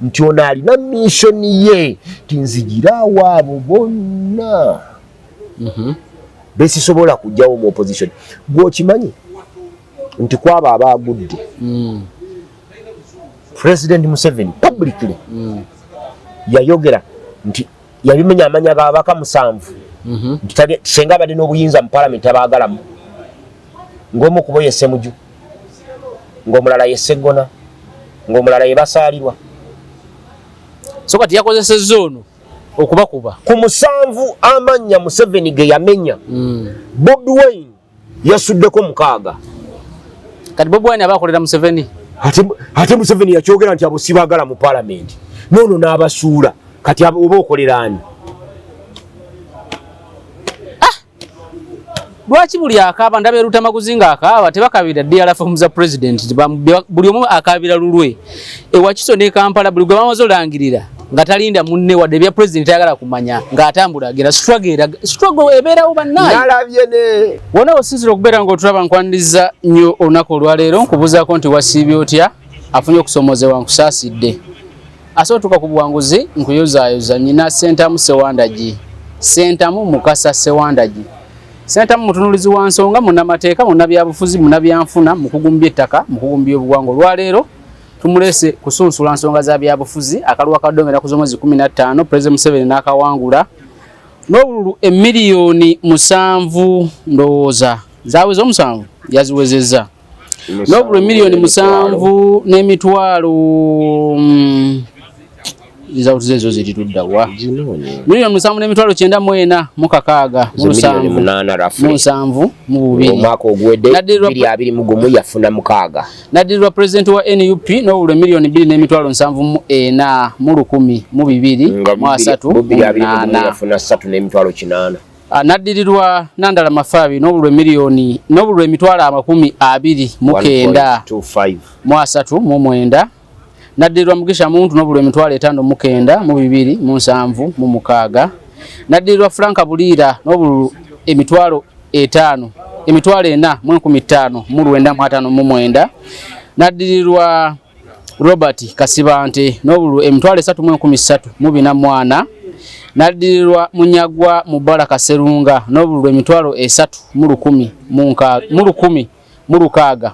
nti ono alina mission ye tinzigira abo bonna besisobola kujjawo mu opposition bw'okimanyi nti kwaba abagudde President Museveni publicly yayogera nti yabimenya amanya g'ababaka 7 nti senga badde n'obuyinza mu parliament abaagalamu ng'omu kubo ye Ssemuju ng'omulala ye Sseggona ng'omulala ye Basaalirwa so kati yakozesezza ono okubakuba ku 7 amanya Museveni ge yamenya Bobi Wine yasuddeko 6 kati Bobi Wine abakolera Museveni ate Museveni yakyogera nti abo sibaagala mu parliament nono n'abasuula kati oba okolera ani lwaki buli akaaba ndabe Lutamaguzi nga akaaba tebakabira DRF za president buli omu akabira lulwe ewakiso ne Kampala buli gwe bamaze olangirira nga talinda munne wadde bya president ayagala kumanya ng'atambula agera struggle ebeerawo bannaye nalabye ne wona osinzira okubeera ng'otulaba nkwaniriza nnyo olunaku olwaleero nkubuuzaako nti wasiibye otya afunye okusomozebwa nkusaasidde asootuka ku buwanguzi nkuyozaayoza nnyina Sentamu Sewandagi Sentamu Mukasa Sewandagi Sentamu mutunulizi wa nsonga munnamateeka munnabyabufuzi munnabyanfuna mukugumbya ettaka mukugumbya obuwangwa olwaleero tumulese kusunsula nsonga za byabufuzi akaluwa kadongera ku z'omwezi 15 President Museveni n'akawangula n'obululu emiliyoni 7 ndowooza zaweza 7 yaziwezezza n'obululu emiliyoni 7 n'emitwalo izawutuze ezo zititudda wa miliyoni 7 n'emitwalo 9 mu kakaaga mu 7 mu 2 omwaka ogwedde 2020 yafuna 6 naddirirwa president wa NUP n'obululu miliyoni 2 n'emitwalo 7 mu 4 mu 10 mu 2 mu 3 yafuna 3 n'emitwalo 8 naddirirwa Nandala Mafabi n'obululu emitwalo 29 mu 9 mu 3 mu 9 naddirirwa Mugisha Muntu n'obululu emitwalo 5 mu 9 mu 2 mu 7 mu 6 naddirirwa Franka Bulira n'obululu emitwalo 4 mu 15 mu 9 mu 9 naddirirwa Robert Kasibante n'obululu emitwalo 3 mu 13 mu 4 naddirirwa Munyagwa Mubaraka Serunga n'obululu emitwalo 3 mu 10 mu 6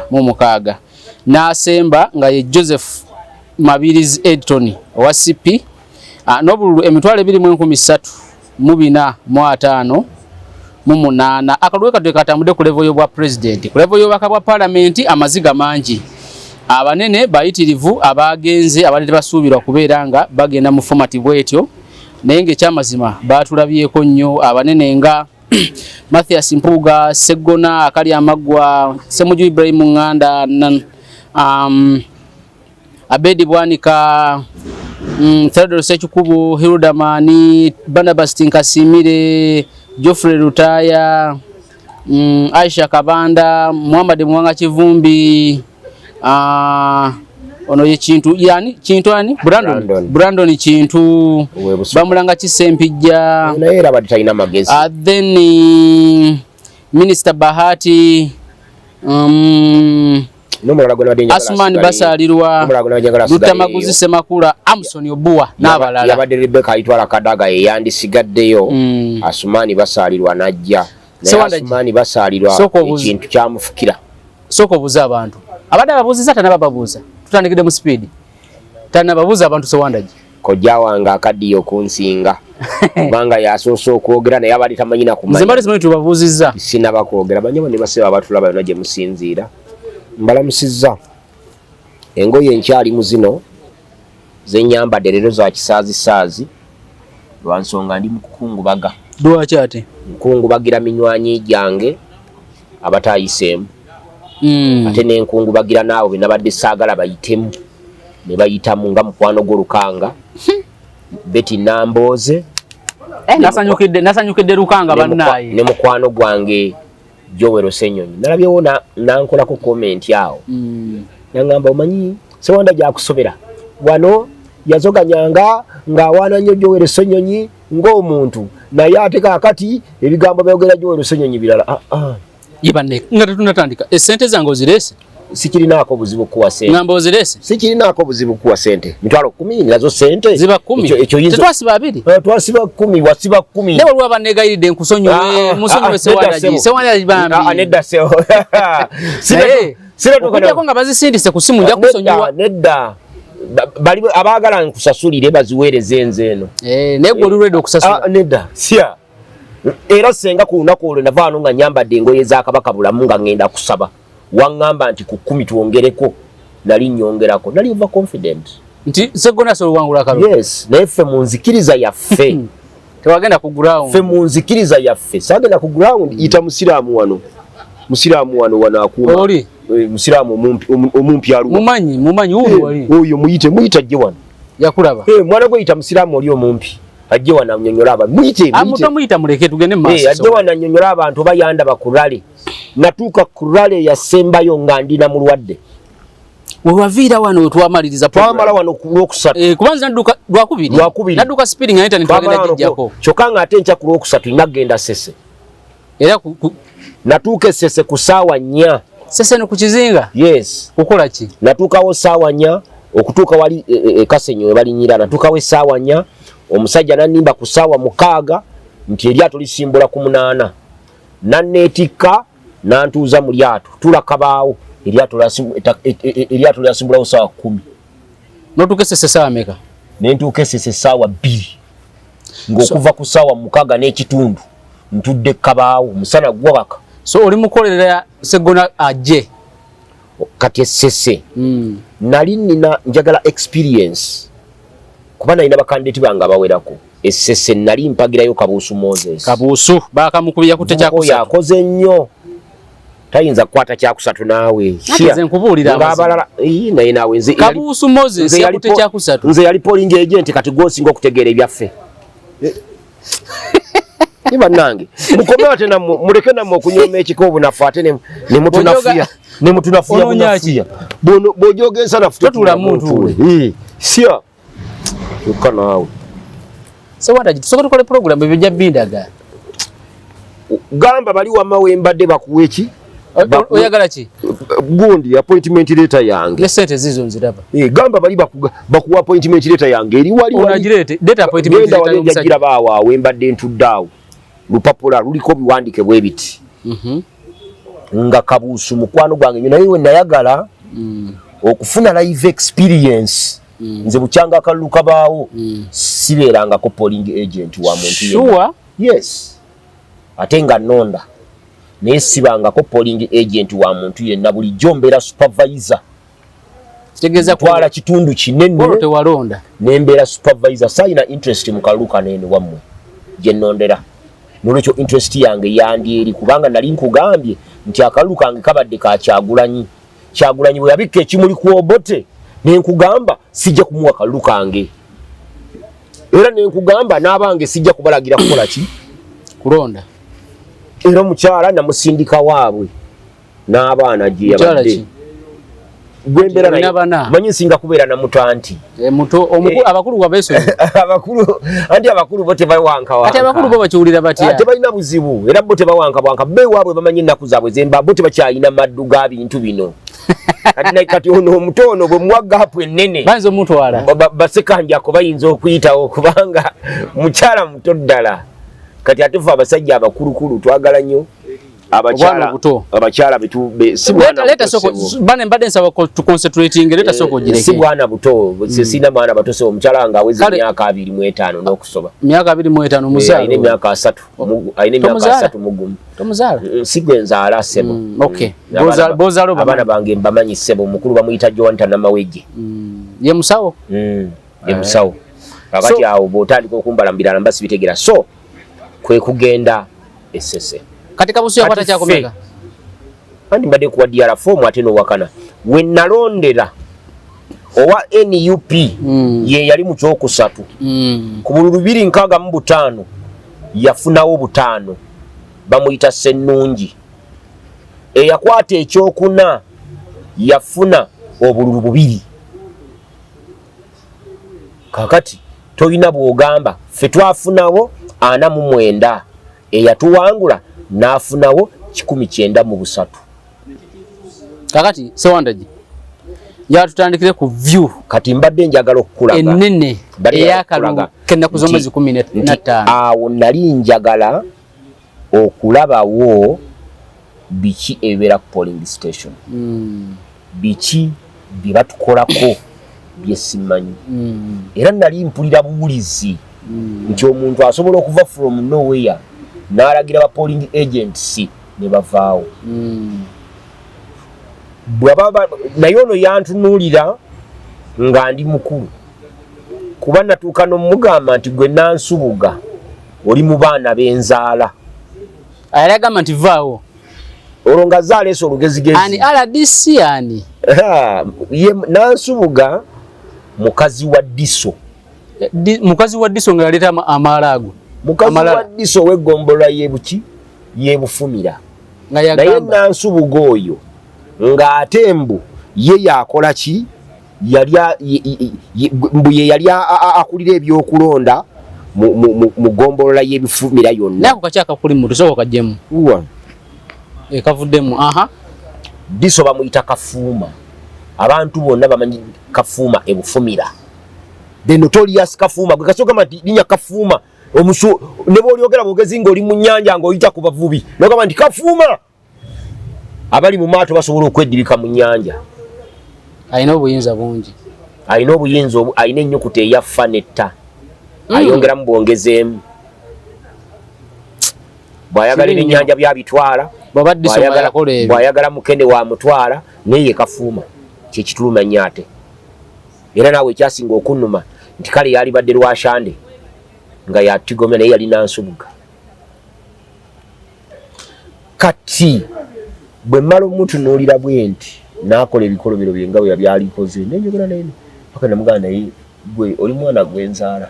mu 6 n'asemba nga ye Joseph Mabirizi Edton owa CP n'obululu emitwalo 2 mu 4 mu 5 mu 8 akaluwe katwe katambudde ku level y'obwa president ku level y'obwaka bwa parliament amaziga mangi abanene bayitirivu abagenze abadde basuubirwa kubeera nga bagenda mu formative bwetyo naye ng'ekyamazima baatulabyeko nnyo abanene nga Mathias Mpuuga Sseggona Akali Amaggwa Ssemuju Ibrahim Nganda Abedi Bwanika Theodore Sechikubu Hilda Mani Barnabas Tinkasimire Geoffrey Lutaya Aisha Kabanda Muhammad Mwanga Kivumbi ono ye Kintu ani Brandon Kintu Bamulanga Kisempijja naera baditaina magezi then Minister Bahati Asumani Basaalirwa Lutamaguzi Semakula Amson Obuwa n'abalala yabadde Rebecca Aitwala Kadaga yandisigaddeyo Asumani Basaalirwa najja Asumani Basaalirwa ekintu kyamufukira soko buza abantu abadde ababuuziza tanababuuza tutandikide mu speed tanababuuza abantu Sewandagi kojja wange akaddiyo kunsinga kubanga yasoose okwogera naye abali tamanyina kumanya nzembali simanyi tubabuuzizza sinaba kwogera banyama ne baseba abatulaba yonna gye musinziira mbalamusizza engoye nkyali mu zino zenyambadde leero za kisaazi lwa nsonga ndi mu kukungubaga lwaki ate nkungubagira minywanyi gyange abatayiseemu ate nenkungubagira naawe benabadde saagala bayitemu ne bayitamu nga mukwano gw'Olukanga Betty Nambooze nasanyukidde Lukanga bannaye ne mukwano gwange Joel Ssenyonyi nalabyewo nankolako comment awo nangamba omanyi Sewandagi akusobera wano yazoganyanga ng'awaana nnyo Joel Ssenyonyi ng'omuntu naye ate kaakati ebigambo byogera Joel Ssenyonyi birala yibanne nga tetunatandika esente zange ozirese sikirinaako buzibu kuwa sente. Ngambo zirese? Sikirinaako buzibu kuwa sente. Mitwalo 10 nazo sente. Ziba 10. Ekyo yinzo. Tetwasiba 2. Twasiba 10, wasiba 10. Nebo lwa banegayiride nkusonyowe, musonyowe sewadaji. Sewadaji bambi. Nedda sewo. Sira tukana. Nga bazisindise ku simu nja kusonyowa. Nedda. Bali abagala nkusasulire baziweereze enzeno. Nego olulwedo okusasula. Nedda. Sia. Era senga ku lunaku olwo navaano nga nyambadde engoye za Kabaka Bulamu nga ngenda kusaba. Wangamba nti ku 10 tuongereko. Nali nyongerako. Nali over confident. Nti segona solo wangula kalu. Yes, na ffe mu nzikiriza yaffe. Tewagenda ku ground. Ffe mu nzikiriza yaffe. Sagenda ku ground ita musiraamu wano. Musiraamu wano akuma. Oli. Musiraamu omumpi aluwa. Mumanyi uyo wali. Oyo muyite ajje wano. Yakulaba. Mwana gwe ita musiraamu oli omumpi. Ajje wano annyonnyola abantu. Muyite. Amuta muyita muleke tugende mu maaso. Ajje wano annyonnyola abantu bayanda bakulale. Natuuka kurale yasembayo nga ndina mulwadde. Wewavira wano wetwamaliriza program. Twamala wano ku kubanza nduka lwakubiri. Naduka speeding nga internet twagenda kijjako. Kyokanga ate ncha ku lwokusatu nagenda Sese. Era natuuka Sese ku ssaawa 4. Sese no ku kizinga? Yes. Kukola ki? Natuukawo ssaawa 4 okutuuka wali Kasenyo balinyira. Natuukawo ssaawa 4 omusajja nanimba ku ssaawa 6 nti eryato lisimbula ku 8. Nanneetikka nantuuza mu lyato tulakabaawo. Eryato lyasimbulawo ssaawa 10. Notuuka Sese ssaawa meka? Nentuuka Sese ssaawa 2. Ng'okuva ku ssaawa 6 n'ekitundu ntudde kabaawo musana gwaka. So oli mukolera Segona ajje kati Sese. Nali nina njagala experience kuba nalina bakandidate bange abawerako. Sese nali mpagirayo Kabuusu Moses. Kabuusu bakamukubya kutte kyakusatu. Yakoze nnyo. Tayinza kukwata kyakusatu naawe. Nze nkubuulira abalala naye naawe nze Kabuusu Moses yakutte kyakusatu. Nze yali polling agent kati gwosinga okutegeera ebyaffe. Niba nange mukomewa tena muleke namwe okunyoma ekikobu nafaate ne mutunafiya. Ne mutunafiya bunafiya. Bojogensa nafuta tutula muntu. Sia. Tuka naawe. So what did so tukole program ebijja bindaga. Gamba bali wa mawembadde bakuweki. Oyagala ki? Gundi appointment letter yange. Lesete zizo nziraba. Gamba bali bakuwa appointment letter yange eri wali unagirete data appointment letter y'omusajja baawa wembadde ntuddawo. Lupapula luliko biwandike bwe biti. Nga Kabuusu mukwano gwange naye we nayagala okufuna live experience. Nze bukyanga akaluka baawo sibeeranga ko polling agent wa muntu yenna. Sure? Yes. Ate nga nonda naye sibangako polling agent wa muntu yenna bulijjo mbeera supervisor. Kitegeeza twala kitundu kinene tewalonda nembeera supervisor sayina interest mu kaluka nene wammwe gye nnondera. Nolwekyo interest yange yandi eri kubanga nali nkugambye nti akaluka kange kabadde ka Kyagulanyi. Kyagulanyi bwe yabikka ekimuli ku Obote nenkugamba sijja kumuwa kaluka kange. Era nenkugamba n'abange sijja kubalagira kukola ki? Kulonda. Era mukyala namusindika waabwe n'abaana gye yabadde. Gwembera naye manyi nsinga kubeera na mutanti. Muto abakulu wabeso. Abakulu bote bawanka wa. Ate abakulu bo bakiwulira batya. Ate balina buzibu era bote bawanka be waabwe bamanyi ennaku zaabwe zemba bote bakyalina maddu ga bintu bino. Kati ono omutono bwe muwaggapu ennene. Banzo mutwala. Basekanjako bayinza okuyitawo kubanga mukyala muto ddala. Kati atufa abasajja abakulukulu twagala nnyo abakyala betube si bwana leta soko bane mbade nsaba to concentrating leta soko gireke si bwana buto sina mwana bato so omukyala nga aweze myaka 25 n'okusoba myaka 25 muzalo ine myaka 3 ine myaka 3 mugumu tomuzala sigwenza alasebo okay bozalo abana bange mbamanyi sebo mukulu bamuyita Jonathan Namawege ye musawo ye musawo kakati awo botandika okumbalambira mbasi bitegera so kwe kugenda Sese kati Kabuusu yakwata kyakomeka andi mbadde kuwa DR4 ate n'owakana we nalondera owa NUP ye yali mu kyokusatu ku bululu 265 yafunawo 5 bamuyita Sennungi eyakwata ekyokuna yafuna obululu 2 kakati toyina bwogamba ffe twafunawo 49 eyatuwangula nafunawo 19 mu busatu kakati Sewandaji ya tutandikire ku view kati mbadde njagala okulaga enene eyakalu kenda kuzomezi 15 awo nali njagala okulabawo biki ebera polling station biki bibatukolako byesimanyi era nali mpulira buwulizi nti omuntu asobola okuva from nowhere n'alagira ba polling agents ne bavaawo bwababa naye ono yantunuulira nga ndi mukulu kuba natuuka n'omugamba nti gwe Nansubuga oli mu baana b'enzaala ayagamba nti vaawo olwo nga zaaleese olugezigezi ani RDC ani ye Nansubuga mukazi wa Diso mukazi wa Diso nga yaleeta amalago mukazi wa Diso w'eggombolola y'ebuki y'ebufumira naye Nansubuga oyo nga ate mbu ye yakola ki yali akulira ebyokulonda mu gombolola y'ebifumira yonna nako kakyaka kuli mu tusoko kajjemu kavuddemu Diso bamuyita Kafuuma abantu bonna bamanyi Kafuuma ebufumira the notorious Kafuuma gwe kasooka mati linya Kafuuma omusu ne bolyogera bogezi ng'oli mu nnyanja ng'oyita ku bavubi nogamba nti Kafuuma abali mu maato basobola okwedirika mu nnyanja ayina obuyinza bungi ayina ennyukuta eyaffa netta ayongeramu bwongezeemu bw'ayagala ebyennyanja byabitwala bw'ayagala mukene wa mutwala naye Kafuuma kyekitulumanya ate era naawe ekyasinga okunnuma nti kale yalibadde Lwashande nga yatigomya naye yali Nansubuga kati bwe mmala omutunuulira bwe nti n'akola ebikolobero bye nga bwe yabyalikoze nenjogera naye paka namuganda naye gwe oli mwana gw'enzaala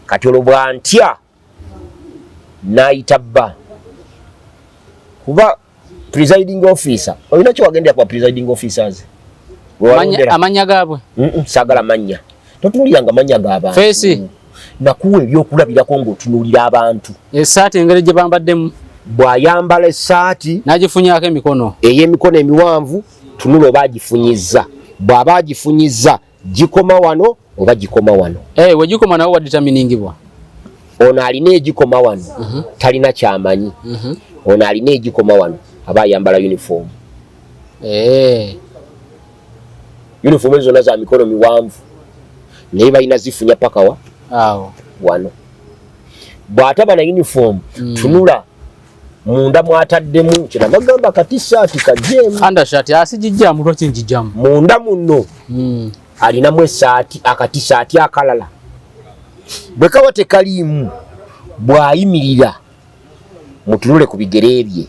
kati olwo bwantya n'ayita bba kuba presiding officer olina kyo wagendera kwa presiding officers amanya gaabwe saagala manya totunuuliranga manya g'abantu fesi nakuwa ebyokulabirako ng'otunuulira abantu essaati engeri gye bambaddemu bw'ayambala essaati n'agifunyaako emikono ey'emikono emiwanvu tunula oba agifunyizza bw'aba agifunyizza gikoma wano oba gikoma wano we gikoma nawo waditaminingibwa ono alina egikoma wano talina kyamanyi ono alina egikoma wano aba ayambala uniform uniform ezo zonna za mikono miwanvu naye balina zifunya paka wano bw'ataba na uniform tunula munda mwataddemu kina bagamba katisaati kajeemu undershirt asijijjamu lwaki njijjamu munda munno alinamu essaati akatisaati akalala bwe kaba tekaliimu bw'ayimirira mutunule ku bigere bye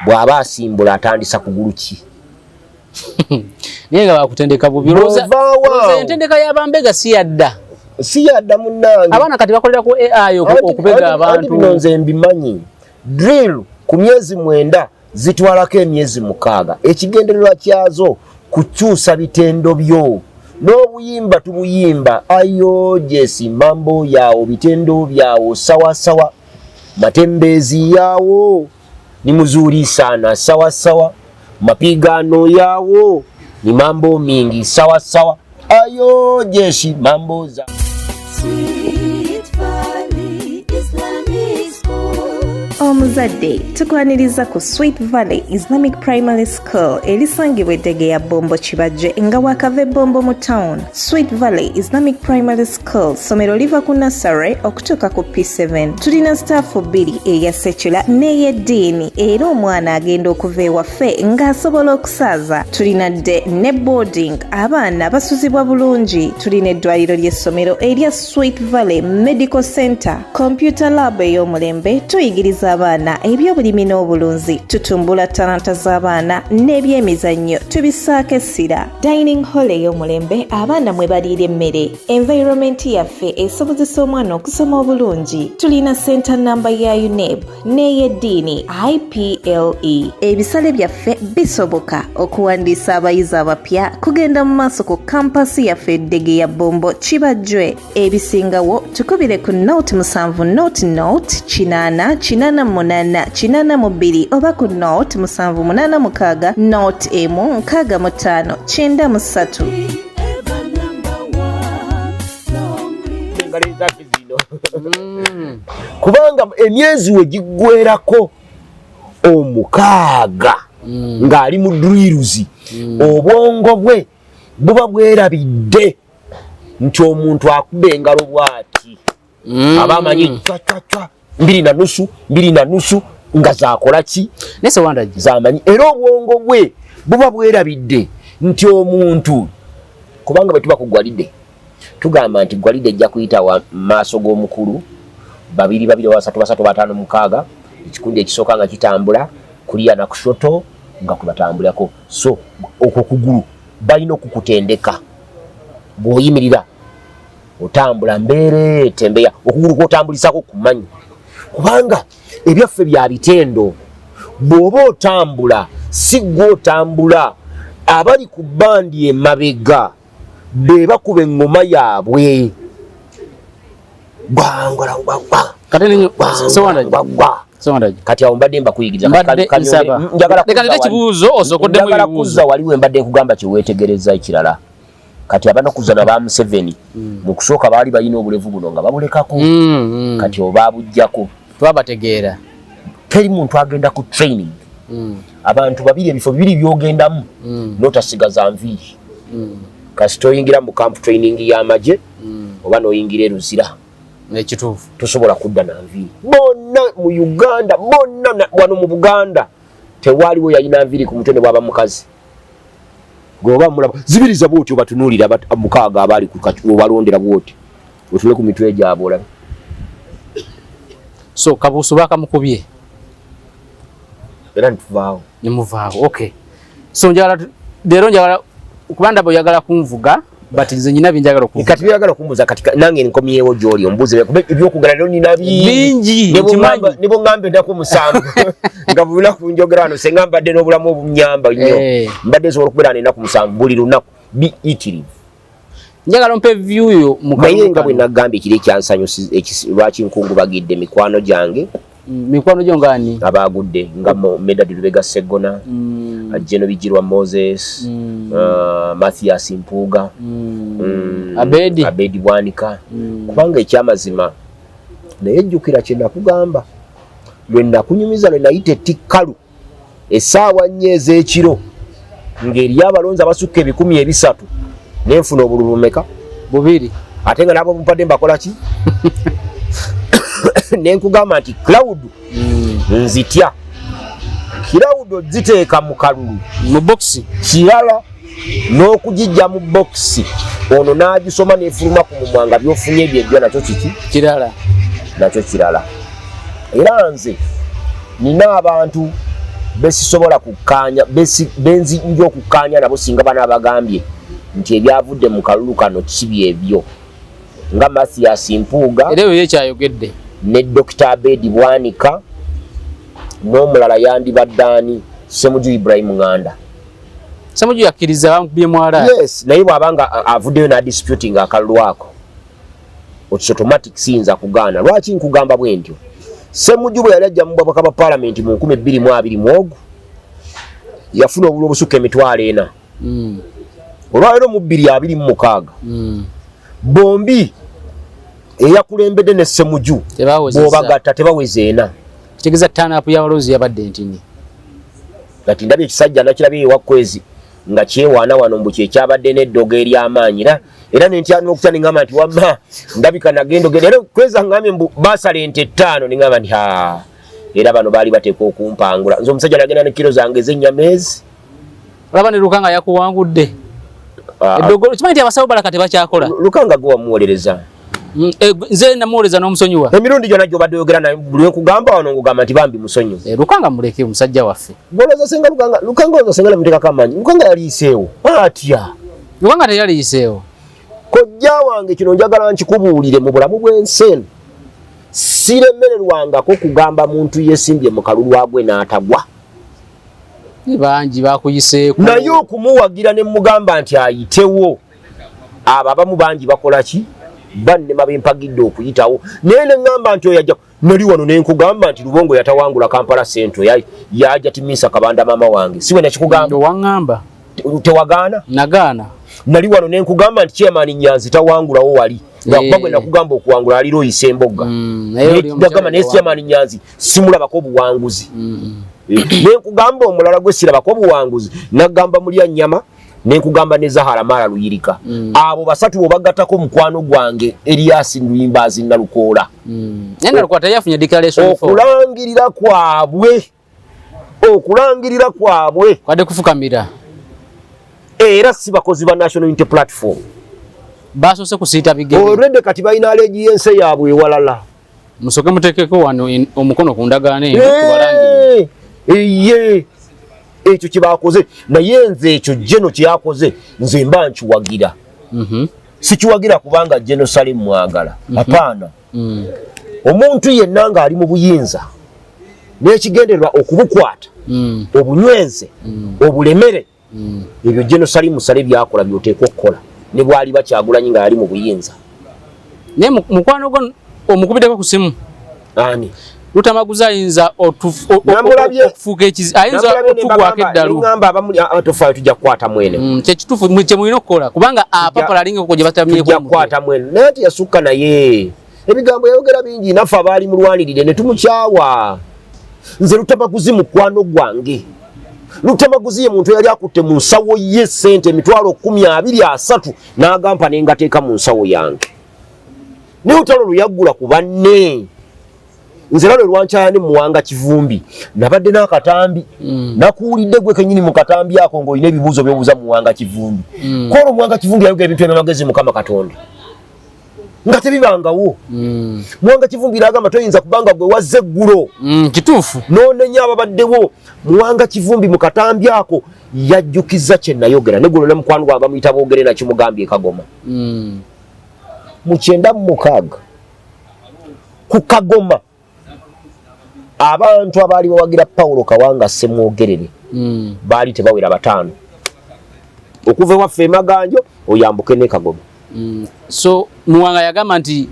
bw'aba asimbula atandisa kugulu ki naye nga bakutendeka bubi entendeka y'abambega si yadda munnange abaana kati bakolera ku AI okubega abantu bino nze mbimanyi drill ku myezi 9 zitwalako emyezi 6 ekigendererwa kyazo kukyusa bitendo byo n'obuyimba tubuyimba ayo jesi mambo yawo bitendo byawo sawa sawa matembezi yawo ni mzuri sana sawa sawa mapigano yawo ni mambo mingi sawa sawa ayo jeshi mambo za Omuzadde tukwaniriza ku Sweet Valley Islamic Primary School erisangibwa Eddegeya Bombo Kibajje nga wakava Bombo mu town. Sweet Valley Islamic Primary School somero liva ku nursery okutuuka ku P7. Tulina staff 2 eya secular n'ey'eddiini era omwana agenda okuva ewaffe ng'asobola okusaaza. Tulina dde ne boarding abaana basuzibwa bulungi. Tulina eddwaliro ly'essomero erya Sweet Valley Medical Center, computer lab ey'omulembe tuyigiriza abaana ebyobulimi n'obulunzi, tutumbula talanta z'abaana n'ebyemizannyo tubisaako essira. Dining hall ey'omulembe abaana mwe baliira emmere. Environment yaffe esobozesa omwana okusoma obulungi. Tulina center namba ya UNEB n'ey'eddiini IPLE. Ebisale byaffe bisoboka okuwandiisa abayizi abapya kugenda mu maaso ku kampasi yaffe Eddegeya Bombo Kibajje. Ebisingawo tukubire ku note 7 note 8 8 888 oba ku note 786 note 16593. Kubanga emyezi we giggwerako omukaaga ng'ali mu drills obwongo bwe buba bwerabidde nti omuntu akuba engalo bw'ati aba amanyi cwa 2.5 nga zakola ki nese wandaji zamanyi era obwongo bwe buba bwerabidde nti omuntu kubanga bwe tuba kugwalidde tugamba nti gwalidde ejja kuyita wa maaso g'omukulu 2 3 5 6 ekikundi ekisooka nga kitambula kuliya na kushoto nga kubatambulako so okwo kugulu balina okukutendeka bw'oyimirira otambula mbeere tembeya okugulu kw'otambulisako kumanyi kubanga ebyaffe bya bitendo bw'oba otambula si gwe otambula abali ku bandi emabega be bakuba engoma yaabwe kati awo mbadde mbakuyigiriza njagala kibuuzo osokoddemu ebibuuzo waliwo mbadde nkugamba kyeweetegereza ekirala kati abanakuza na ba Museveni mu kusooka baali balina obulevu buno nga babulekako kati oba abujjako twabategeera teri muntu agenda ku training abantu babiri ebifo bibiri byogendamu n'otasigaza nviiri kasito oyingira mu camp training y'amagye oba n'oyingira eruzira ekituufu tosobola kudda na nviiri bonna mu Uganda bonna wano mu Buganda tewaliwo yalina nviiri ku mutwe ne bwaba mukazi goba mulaba zibiriza bwoti obatunuulira mukaaga abaali ku balondera bwoti otule ku mitwe gyabwe olaba so kabuusu bakamukubye era ntuvaawo nemuvaawo okay so njagala kubanda boyagala kunvuga but nze nyina binjagala okuvuga kati byagala kumbuza kati nange nkomyewo gyoli ombuze ebyokugala lero nina bingi nibo ngambe ndako musanvu nga bula kunjogera wano se ngambadde n'obulamu obunyamba nnyo mbadde nsobola okubeera n'ennaku musanvu buli lunaku be eating njagala mpe view yo mukaye nga bwe nagambye ekiri ekyansanyusa lwaki nkungubagidde mikwano gyange mikwano gyo ngani abagudde nga Medad Lubega Segona Ajeno Bijirwa Moses Mathias Mpuga Abedi Bwanika kubanga ekyamazima naye jjukira kye nakugamba lwe nakunyumiza lwe nayita etikalu essaawa 4 ez'ekiro ng'eri abalonzi abasukka 300 nenfuna obululumeka 2 ate nga nabo mpadde mbakola ki nenkugamba nti cloud nzitya cloud ziteeka mu kalulu mu box kirala n'okugijja mu box ono n'agisoma n'efuluma ku mumwa nga byofunye ebyebyo nakyo kiki kirala nakyo kirala era nze nina abantu besisobola kukkaanya benzinja okukkaanya nabo singa banaabagambye nti ebyavudde mu kalulu kano kibi ebyo nga Mathias Mpuga era eyo yekyayogedde ne Dr. Abedi Bwanika n'omulala yandibaddaani Ssemuju Ibrahim Nganda. Ssemuju yakkiriza bamukubye mwala. Yes, naye bw'abanga avuddeyo n'adisputing akalulu ako it's automatic siyinza kugaana. Lwaki nkugamba bwe ntyo? Ssemuju bwe yali ajja mu bwabaka bwa Parliament mu 2023 yafuna obululu obusukka emitwalo 4. Olwaleero mu 2026 bombi eyakulembedde ne Ssemuju bw'obagatta tebaweze 4. Kigeza turn-up y'abalonzi yabadde ntini. Kati ndabye ekisajja nakirabye ewakwezi nga kyewaana wano mbu kyekyabadde n'eddogo ery'amaanyi era nentya n'okutya ningamba nti wamma ndabika nagenda ogenda era kweza ngambye mbu basala ente 5 ningamba nti era bano baali bateeka okumpangula nze omusajja nagenda ne kilo zange ez'ennyama ezi. Olaba ne Lukanga yakuwangudde eddogo kimanyi nti abasawo balaka tebakyakola. Lukanga gwe wamuwolereza. Nze namuwoleza n'omusonyiwa emirundi gyonna gy'obadde oyogera naye buli nkugamba wano ngugamba nti bambi musonyiwa. Lukanga muleke omusajja waffe. Bwoleza senga Lukanga ozo senga lamuteekako amaanyi. Lukanga yaliiseewo atya. Lukanga teyaliiseewo. Kojja wange kino njagala nkikubuulire mu bulamu bw'ensi eno siremererwangako kugamba muntu yeesimbye mu kalulu agwe n'atagwa. Ni bangi bakuyiseeko. Naye okumuwagira ne mugamba nti ayitewo abo abamu bangi bakola ki? banne mabempagidde okuyitawo naye ne ŋŋamba nti oyajja nali wano ne nkugamba nti Lubongo yatawangula Kampala Central yaja Timisa Kabanda mama wange siwe nakikugamba waŋŋamba tewagaana nagaana nali wano ne nkugamba nti Chairman Nyanzi tawangulawo wali ngakubagwe nakugamba okuwangula aliro Isembogga nagamba naye Chairman Nyanzi simulabako obuwanguzi ne nkugamba omulala gwe sirabako obuwanguzi nagamba mulya nnyama nenkugamba ne Zahara Mara Luyirika abo basatu obagattako mukwano gwange Elias Nduyimbazi Nalukoola Nalukoola yafunye declaration okulangirira kwabwe kwade kufukamira era si bakozi ba National Unity Platform basose kusiita bigere already kati balina allegiance yaabwe walala musoke mutekeko wano omukono ku ndagaano kubalangirira ekyo kibakoze naye nze ekyo Jeno kyakoze nze mba nkiwagira sikiwagira kubanga Jerusalem mwagala hapana omuntu yenna nga ali mu buyinza n'ekigendererwa okubukwata obunyweze obulemere ebyo Jerusalem musale byakola byoteekwa okukola ne bwali bakyagulanyi nga yali mu buyinza naye mukwano gwo omukubiddeko ku simu ani Lutamaguza ayinza okufuuka ayinza otugwako eddalu ngamba abatofayo tujja kukwata mwene kyekituufu kye mulina okukola kubanga apapala alinga ko gye batamyeko tujja kukwata mwene naye tiyasukka naye ebigambo yayogera bingi naffe abaali mulwanirire ne tumukyawa nze Lutamaguzi mukwano gwange Lutamaguzi ye muntu yali akutte mu nsawo ye ssente emitwalo 23 n'agampa ne ngateeka mu nsawo yange ne olutalo luyaggula ku banne nze lalo lwankyayani muwanga Kivumbi nabadde n'akatambi nakuwulidde gwe kenyini mu katambi ako ng'olina ebibuuzo by'obuuza muwanga Kivumbi kono muwanga Kivumbi yayogera ebintu eby'amagezi Mukama Katonda nga tebibangawo muwanga Kivumbi n'agamba toyinza kubanga gwe wazze eggulo kituufu n'onenya ababaddewo muwanga Kivumbi mu katambi ako yajjukiza kye nayogera neggulo ne mukwano gwange bamuyita boogere nakimugambye e Kagoma mu 96 ku Kagoma abantu abaali bawagira Paulo Kawanga Ssemwogerere baali tebawera 5 okuva waffe Emaganjo oyambuke ne Kagoma so muwanga yagamba nti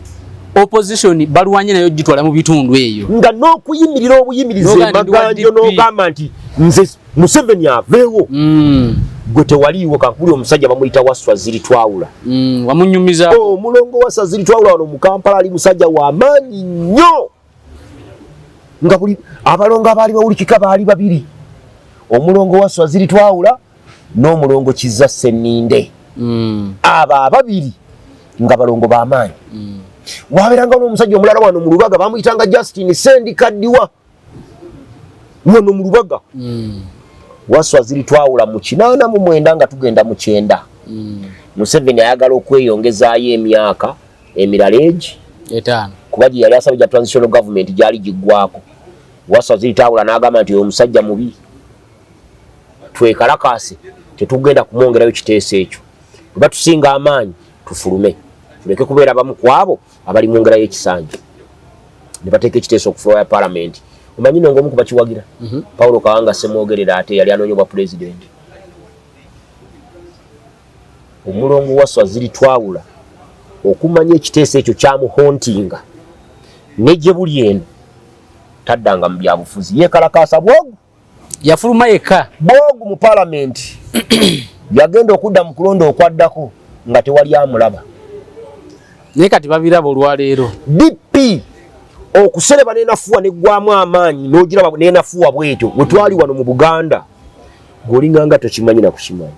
opposition balwanye nayo gitwala mu bitundu eyo nga n'okuyimirira obuyimirize Emaganjo n'ogamba nti nze Museveni aveewo gwe tewaliiwo kankuli omusajja bamuyita Waswa Ziri Twawula wamunyumiza omulongo Waswa Ziri Twawula wano mu Kampala ali musajja wa maanyi nnyo nga buli abalongo abaali bawulikika baali babiri omulongo Waswa Ziri Twawula n'omulongo Kizza Sseninde aba ababiri nga balongo b'amaanyi wabeeranga n'omusajja omulala wano mu Lubaga bamuyitanga Justin Sendikaddiwa wano mu Lubaga Waswa Ziri Twawula mu 89 nga tugenda mu 9 Museveni ayagala okweyongezaayo emyaka emirala egi 5 kuba gye yali asabye transitional government gyali giggwako Waswa Ziri Twawula n'agamba nti omusajja mubi twekalakase tetugenda kumwongerayo kiteeso ekyo bwe tusinga amaanyi tufulume tuleke kubeera bamu ku abo abali mwongerayo ekisanja ne bateeka ekiteeso okufuula ya parliament omanyi n'omu ku bakiwagira Paulo Kawanga Ssemwogerere ate yali anoonyebwa president omulongo Waswa Ziri Twawula okumanya ekiteeso ekyo kyamuhontinga ne gye buli eno taddanga mu byabufuzi yeekalakaasa bwogu yafuluma yekka bwogu mu parliament yagenda okudda mu kulonda okwaddako nga tewali amulaba naye kati babiraba olwaleero DP okusereba n'enafuwa neggwamu amaanyi n'ogiraba n'enafuwa bwetyo bwe twali wano mu Buganda ng'olinganga tokimanyi na kukimanyi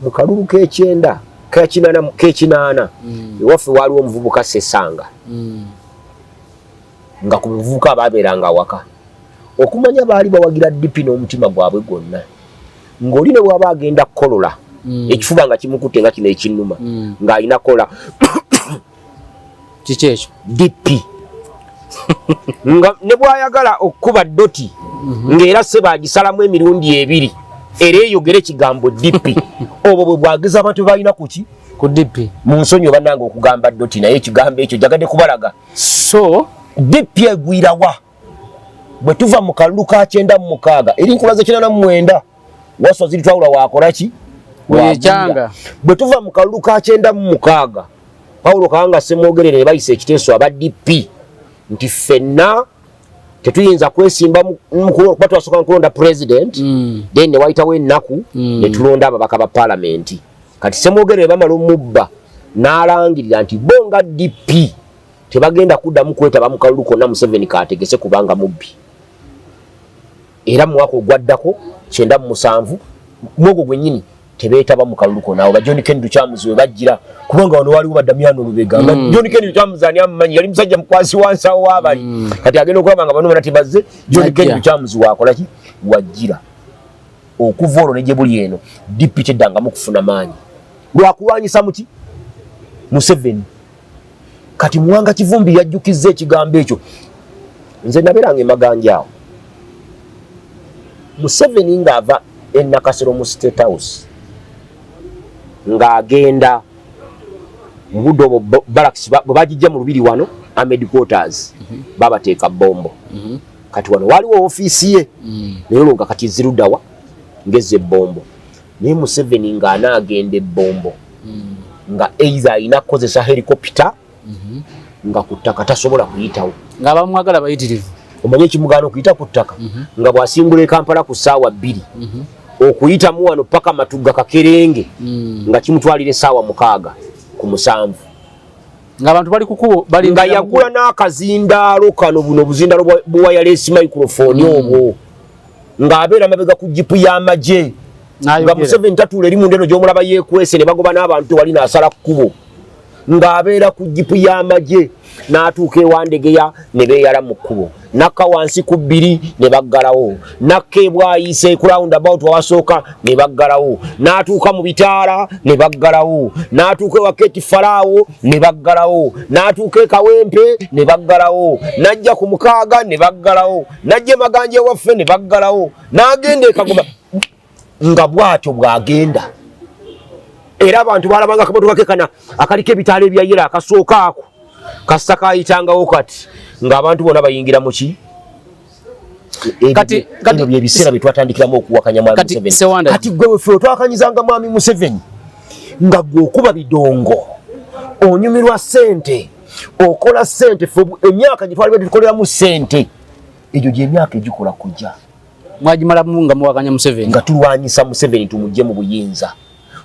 mu kalulu k'ekinaana ewaffe waaliwo omuvubuka Sesanga nga ku muvubuka abaabeeranga awaka okumanya baali bawagira DP n'omutima gwabwe gwonna ng'oli ne bw'aba agenda kukolola ekifuba nga kimukutte nga kino ekinnuma ng'alina kola kiki ekyo DP nga ne bw'ayagala okukuba doti ng'era Ssebo agisalamu emirundi 2 era eyogere ekigambo DP obwo bwe bwageza abantu balina kuki ku DP mu nsonyi oba nange okugamba doti naye ekigambo ekyo jagadde kubalaga so DP egwirawa bwe tuva mu kalulu ka 96 eri nkulaze 89 Waswa Ziri Twawula wakola ki wekyanga bwe tuva mu kalulu ka 96 Paulo Kahanga Ssemwogerere bayise ekiteeso aba DP nti ffenna tetuyinza kwesimba kuba twasooka kulonda president then ne wayitawo ennaku ne tulonda ababaka ba parliament. Kati Ssemwogerere bamala omubba n'alangirira nti bonga DP tebagenda kuddamu kwetaba mu kalulu konna Museveni kaategese kubanga mubbi. Era mu mwaka ogwaddako 97 mwogo gwennyini tebeetaba mu kalulu konna awo ba John Kennedy Kyamuzi we bajjira kubanga wano waliwo Damiano Lubega. John Kennedy Kyamuzi ani amumanyi yali musajja mukwasi wansawo w'abali kati agenda okulaba nga bano bonna bazze John Kennedy Kyamuzi wakola ki wajjira okuva olwo ne gye buli eno DP teddangamu kufuna maanyi lwakulwanyisa muki Museveni. Kati Muwanga Kivumbi yajjukizza ekigambo ekyo nze nabeeranga emaganja awo Museveni ng'ava e Nakasero mu State House ng'agenda mu budde obwo barracks bwe bagijja mu lubiri wano Ahmed Quarters babateeka bombo kati wano waliwo ofiisi ye naye olwo nga kati ziruddawa ngezze bombo naye Museveni ng'anaagenda ebbombo nga either alina kukozesa helicopter nga ku ttaka tasobola kuyitawo ng'abamwagala bayitirivu omanye ekimugaana okuyita ku ttaka nga bw'asimbula e Kampala ku ssaawa 2 okuyitamu wano paka Matugga Kakerenge nga kimutwalira essaawa 6 ku 7 ng'abantu bali kukubo bali nga yagula n'akazindaalo kano buno obuzindaalo bwa wireless microphone obwo ng'abeera mabega ku jipu y'amagye nga Museveni tatuula eri mu ndeno gy'omulaba yeekwese ne bagoba n'abantu wali n'asala kkubo ng'abeera ku jipu y'amagye n'atuuka ewandegeya ne beeyala mu kkubo nakka wansi ku 2 ne baggalawo nakka ebwayise ku roundabout awasooka ne baggalawo n'atuuka mu bitaala ne baggalawo n'atuuka ewa Keti Faraawo ne baggalawo n'atuuka e Kawempe ne baggalawo n'ajja ku Mukaaga ne baggalawo n'ajja emaganja ewaffe ne baggalawo n'agenda e Kagoma nga bw'atyo bw'agenda. Era abantu balabanga akamotoka ke kana akaliko ebitaala ebya yera akasooka ako kasita kayitangawo kati ng'abantu bonna bayingira mu ki kati bye biseera bye twatandikiramu okuwakanya mwami Museveni. Kati gwe wefe otwakanyizanga mwami Museveni nga gwe okuba bidongo onyumirwa ssente okola ssente emyaka gye twali tukoleramu ssente egyo gy'emyaka egikola kujja mwagimala nga muwakanya Museveni nga tulwanyisa Museveni tumugye mu buyinza.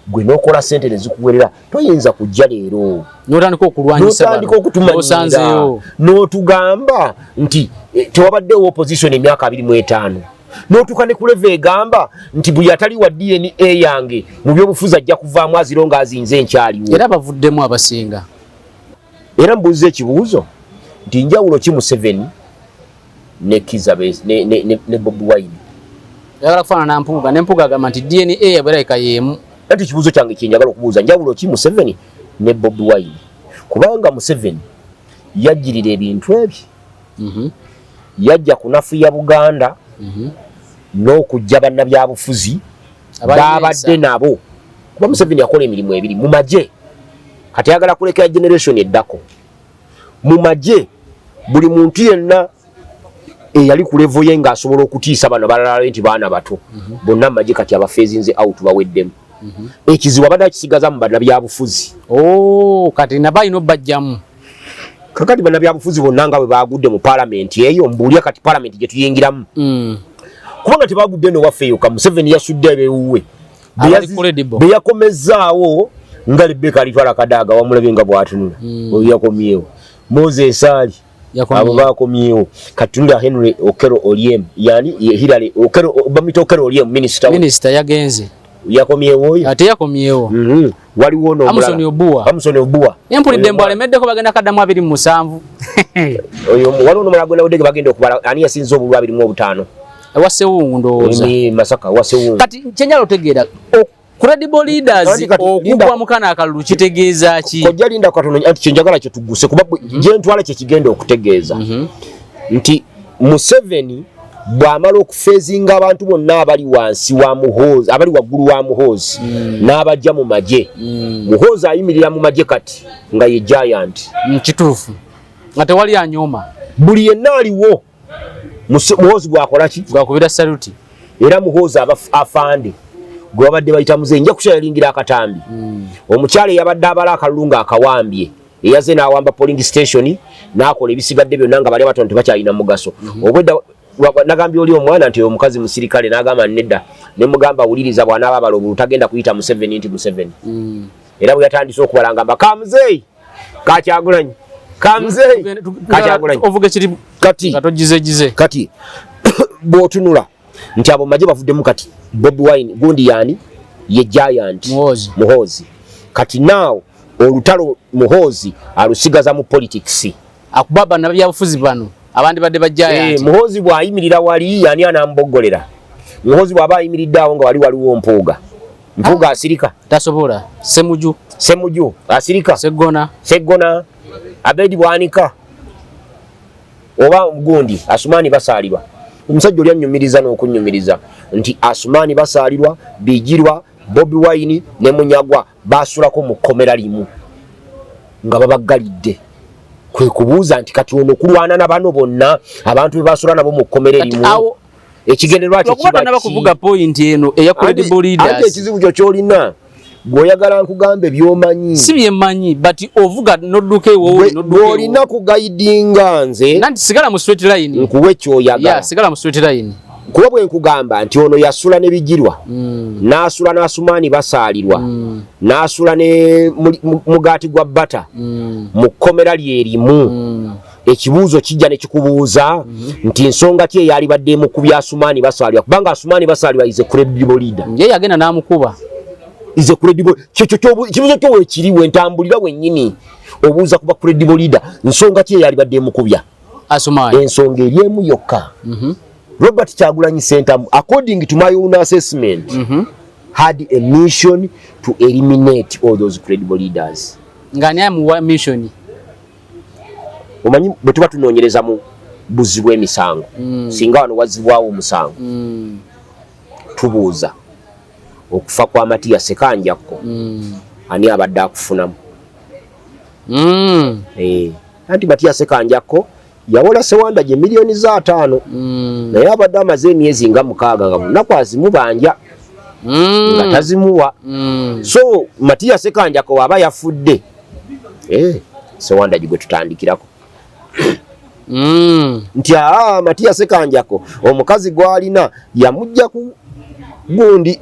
Gwe n'okola ssente ne zikuwerera toyinza kujja leero n'otandika okulwanyisa osanzeewo n'otugamba nti tewabaddewo opposition emyaka 25 n'otuuka ne ku level egamba nti buli atali wa DNA yange mu byobufuzi ajja kuvaamu aziro ng'azinze nkyaliwo era bavuddemu abasinga. Era mbuuza ekibuuzo nti njawulo ki Museveni ne Kizza ne Bobi Wine yagala kufaanana Mpuuga ne Mpuuga agamba nti DNA yabeerayika y'emu. Ati kibuuzo kyange kyenjagala okubuuza njawulo ki Museveni ne Bobi Wine kubanga Museveni yajjirira ebintu ebyo yajja kunafuya Buganda n'okujja bannabyabufuzi baabadde nabo kuba Museveni yakola emirimu ebiri mu magye kati ayagala kulekera generation eddako mu magye buli muntu yenna eyali ku level ye ng'asobola okutiisa bano balala nti baana bato bonna magye kati abafeezinze out baweddemu ekizibu abadde akisigaza mu bannabyabufuzi kati nabalina obbajjamu kakati bannabyabufuzi bonna nga bwe baagudde mu paalamenti eyo mbuulya kati paalamenti gye tuyingiramu kubanga tebaagudde eno waffeeyo ka Museveni yasudde ebewuwe be yakomezzaawo nga Rebecca alitwala kadaaga wamulabye nga bw'atunula oyo yakomyewo Moses Ali abo bakomyewo kati tunula Henry Okello Oryem yani Hillary bamuyita Okello Oryem minisita yagenze yakomyewo oyo ate yakomyewo waliwo Amson Obua empulidde mbu alemeddeko bagenda kaddamu 27 oyo waliwo n'omulala gwenda wudde bagenda okubala ani yasinze obulwa 25 ewasewungu ndowooza Masaka wasewungu kati kyenjala otegeera credible leaders okugwa mu kana akalulu kitegeeza ki kojja linda katono anti kyenjagala kye tuguse kuba gye ntwala kye kigenda okutegeeza nti Museveni bw'amala okufeezinga abantu bonna abali wansi wa Muhoozi abali waggulu wa Muhoozi n'abajja mu magye Muhoozi ayimirira mu magye kati nga ye giant kituufu nga tewali anyooma buli yenna aliwo Muhoozi bw'akola ki bw'akubira saluti era Muhoozi aba afande gwe babadde bayita muze nja kushayalingira akatambi omukyala eyabadde abala akalulu nga akawambye eyaze n'awamba polling station n'akola ebisigadde byonna nga bali abato tebakyalina mugaso obwedda nagambye oli omwana nti omukazi musirikale n'agamba nedda ne mugamba awuliriza bw'anaaba balobulu tagenda kuyita Museveni nti Museveni era bwe yatandise okubala ngamba kamuzeeyi Kyagulanyi kamuzeeyi Kyagulanyi ovuga kiri kati bw'otunula nti abo maje bavuddemu kati Bobi Wine gundi yani ye giant Muhoozi kati naawo olutalo Muhoozi alusigaza mu politics akubaba na byabufuzi bano abandi badde bajja Muhoozi bwayimirira wali yani anambogolera Muhoozi bwaba ayimiridde awo nga waliwo mpuuga asirika tasobola Semuju asirika Seggona Abedi bwanika oba gundi Asumani basaalirwa omusajja oli annyumiriza n'okunnyumiriza nti Asumani basaalirwa Bijirwa Bobi Wine ne Munyagwa basulako mu kkomera limu nga babaggalidde kwe kubuuza nti kati ono kulwana na bano bonna abantu be basula nabo mu kkomera limu ekigenderwa kuvuga point eno eya credible leaders ate ekizibu kyo kyolina gwoyagala nkugambe byomanyi si byemanyi but ovuga nodduke wowe olina kugaidinga nze nanti sigala mu straight line nkuwe kyoyagala sigala mu straight line kuba bwe nkugamba nti ono yasula ne Bijirwa n'asula n'Asumani basaalirwa n'asula ne Mugaati gwa Bata mu kkomera lyerimu ekibuuzo kijja ne kikubuuza nti nsonga ki eyali badde mu kubya Asumani basaalirwa kubanga Asumani basaalirwa is a credible leader ye yagenda n'amukuba is a credible kibuuzo kyo weekiriwe ntambulira wennyini obuuza kuba credible leader nsonga ki eyali badde mu kubya Asumani ensonga eri emu yokka Robert Kyagulanyi Center, according to my own assessment, had a mission to eliminate all those credible leaders. Ngani mu mission? Omanyi bwe tuba tunoonyereza mu buzibu emisango. Singa wano wazibwawo omusango. Tubuuza okufa kwa Matiya Sekanjakko. Ani abadde akufunamu? Anti Matiya Sekanjakko yawola Sewanda gye milioni za 5 naye abadde amaze emyezi nga 6 nga lunaku azimubanja nga tazimuwa so Matiya Sekanjakko waba yafudde Sewanda gye tutandikirako nti Matiya Sekanjakko omukazi gwalina yamujja ku gundi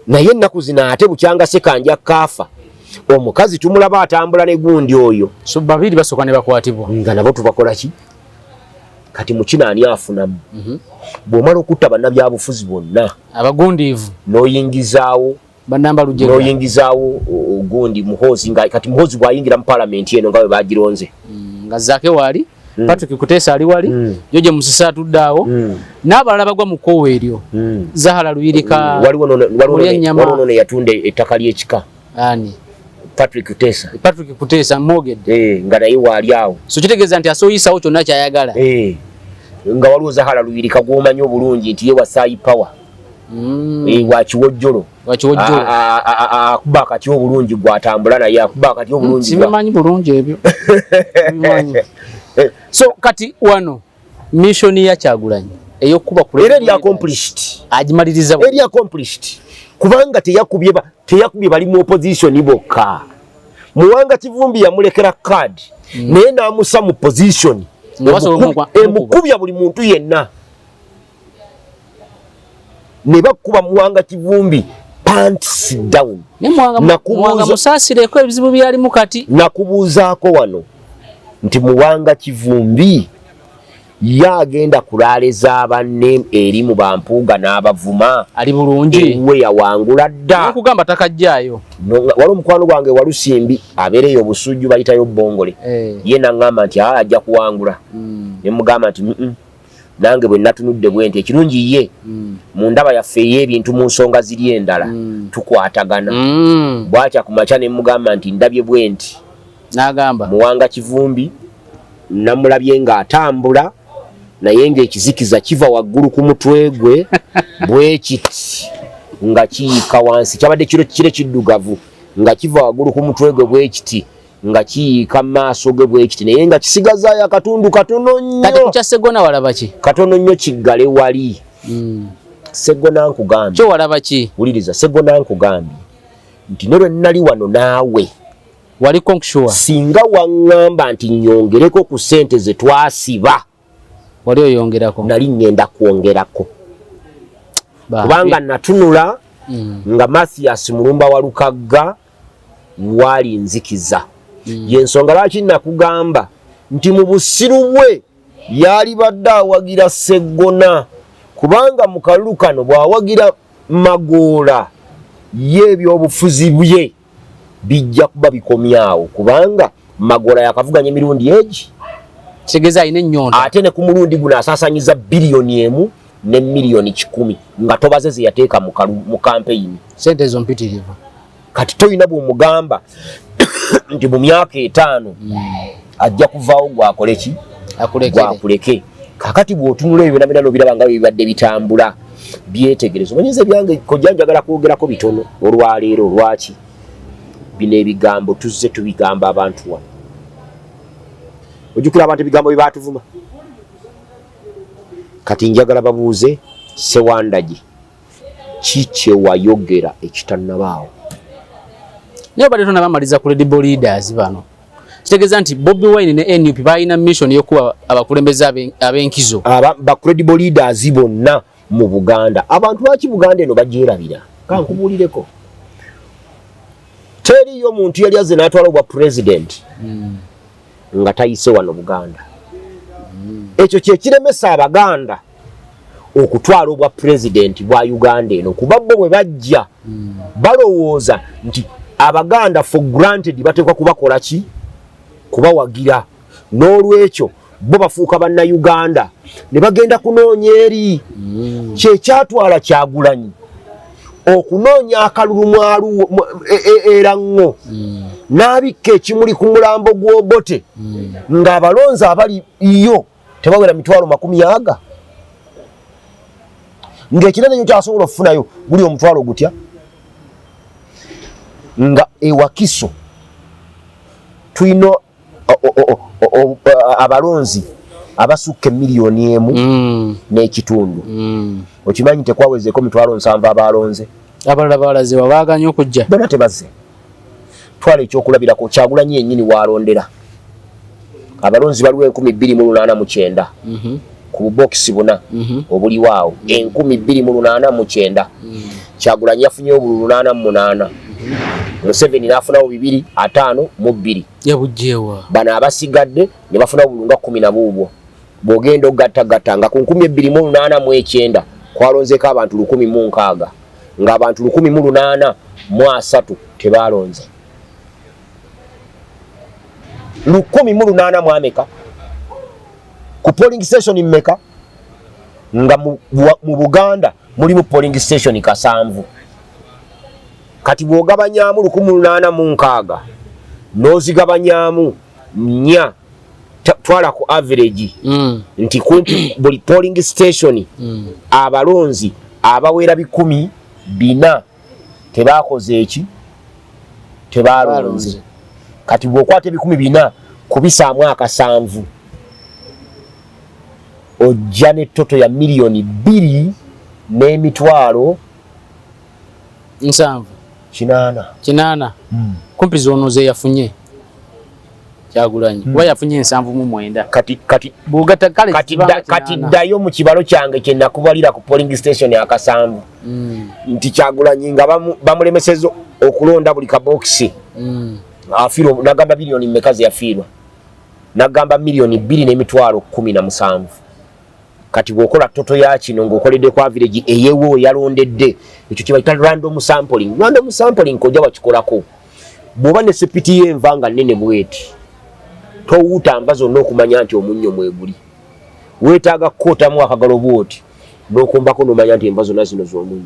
naye ennaku zino ate bukyanga Sekanjakko afa omukazi tumulaba atambula ne gundi oyo so babiri basoka ne bakwatibwa nga nabo tubakola ki kati mukina ani afunamu bw'omala okutta bannabyabufuzi bonna abagundiivu n'oyingizaawo bannamba lujjera n'oyingizaawo ogundi Muhoozi nga kati Muhoozi bw'ayingira mu paalamenti eno nga bwe bagironze nga Zaake wali Patrick Kuteesa ali wali George Musisa atudde n'abalala bagwa mu kkowe eryo Zahara Luyirika waliwo nono yatunda ettaka ly'ekika ani Patrick Kuteesa Moged nga naye waali awo so kitegeeza nti asoyisawo kyonna kyayagala nga waliwo Zahara Luyirika gw'omanyi obulungi nti ye wasaayi power wakiwojjolo akuba akati obulungi gwatambula naye akuba akati obulungi sibimanyi bulungi ebyo so kati wano mission ya Kyagulanyi ey'okuba era eri accomplished agimaliriza eri accomplished kubanga teyakubye bali mu opposition bokka Muwanga Kivumbi yamulekera card naye n'amusa mu position emukubya buli muntu yenna ne bakuba Muwanga Kivumbi pants down Muwanga musaasireko ebizibu byalimu kati nakubuuzaako wano nti Muwanga Kivumbi yagenda kulaaleza banne eri mu bampuuga n'abavuma ali bulungi we yawangula dda okugamba takajjaayo wali omukwano gwange Walusimbi abeereyo obusujju bayitayo Bongole ye naŋŋamba nti ajja kuwangula ne mugamba nti nange bwe natunudde bwe nti ekirungi ye mu ndaba yaffe ey'ebintu mu nsonga ziri endala tukwatagana bwatya ku makya ne mugamba nti ndabye bwe nti n'agamba Muwanga Kivumbi namulabye ng'atambula naye ng'ekizikiza kiva waggulu ku mutwe gwe bwe kiti nga kiyiika wansi kyabadde kire kiddugavu nga kiva waggulu ku mutwe gwe bwe kiti nga kiyiika mu maaso ge bwe kiti naye nga kisigazaayo akatundu katono nnyo kati ku kya Segona walaba ki katono nnyo kiggale wali Segona nkugambye kyo walaba ki wuliriza Segona nkugambye nti ne lwe nnali wano naawe wali konksure singa wangamba nti nyongereko ku sente ze twasiba wali oyongerako nali ngenda kwongerako kubanga natunula nga Mathias Mulumba wa Lukagga wali nzikiza yensonga lwaki nakugamba nti mu busiru bwe yali badde awagira Sseggona kubanga mu kalulu kano bw'awagira Magoola y'ebyobufuzi bye bijja kuba bikomyawo kubanga Magoola yakavuganya emirundi egi kigeza ayina ennyonda ate ne ku mulundi guno asaasanyiza biliyoni 1 ne miliyoni 10 nga tobaze ze yateeka mu campaign sente ezo mpitirivu kati toyina bw'omugamba nti mu myaka 5 ajja kuvaawo gwakoleki gwakuleke kakati bw'otunula ebyo byonna byonna biraba nga bibadde bitambula byetegereza omanyiza byange kojja njagala kwogerako bitono olwaleero lwaki bino ebigambo tuzze tubigamba abantu wano ojjukira abantu ebigambo bye baatuvuma kati njagala babuuze Sewandagi kiki wayogera ekitannabaawo naye badde tonabamaliza ku credible leaders bano kitegeeza nti Bobi Wine ne NUP balina mission y'okuba abakulembeze ab'enkizo ba credible leaders bonna mu Buganda abantu lwaki Buganda eno bagyerabira kankubuulireko teriyo muntu yali azze n'atwala obwa president nga tayise wano Buganda ekyo kyekiremesa Abaganda okutwala obwa president bwa Uganda eno kuba bo bwe bajja balowooza nti Abaganda for granted bateekwa kubakola ki kubawagira n'olwekyo bo bafuuka bannayuganda ne bagenda kunoonya eri kyekyatwala Kyagulanyi okunoonya akalulu era ŋŋo n'abikka ekimuli ku mulambo gw'Obote ng'abalonzi abali yo tebawera 20,000 ng'ekirala ekyo kyasobola okufunayo guli omutwalo gutya nga ewakiso tulina abalonzi abasukka miliyoni 1 n'ekitundu okimanyi tekwawezeeko 7,000 abalonze abalala balaze babaaganya okujja bonna tebazze twala ekyokulabirako Kyagulanyi yennyini walondera abalonzi baliwo 2,809 ku bubokisi buna obuliwaawo 2,809 Kyagulanyi yafunyewo obululu 88 Museveni n'afunawo 252 yabujjeewa bano abasigadde ne bafuna obululu nga 10 buubwo bw'ogenda ogattagatta nga ku 2,809 kwalonzeeko abantu 1,060 ng'abantu 1,803 tebaalonze 1,800 mwameka ku polling station mmeka nga mu Buganda mulimu polling station 7 kati bw'ogabanyaamu 1,860 n'ozigabanyaamu 4 twala ku average nti kumpi buli polling station abalonzi abawera 1,400 tebaakoze eki tebaalonze kati bw'okwata 1,400 kubisaamu 7 ojja n'ettoto ya miliyoni 2,800 kumpi zoono ze yafunye Kyagulanyi kuba yafunye 7,900 kati ddayo mu kibalo kyange kye nakubalira ku polling station ya 7 nti Kyagulanyi nga bamulemeseza okulonda buli kabokisi afiirwa nagamba biliyoni mmeka ze yafiirwa nagamba miliyoni 2,17 kati bw'okola toto ya kino ng'okoledde ku average eyewo yalondedde ekyo kye bayita random sampling kojja wakikolako bw'oba ne sepiti y'enva nga nnene bweti towuuta nva zonna okumanya nti omunnyo mweguli weetaaga kukootamu akagalo bwoti n'okumbako n'omanya nti enva zonna zino z'omunnyo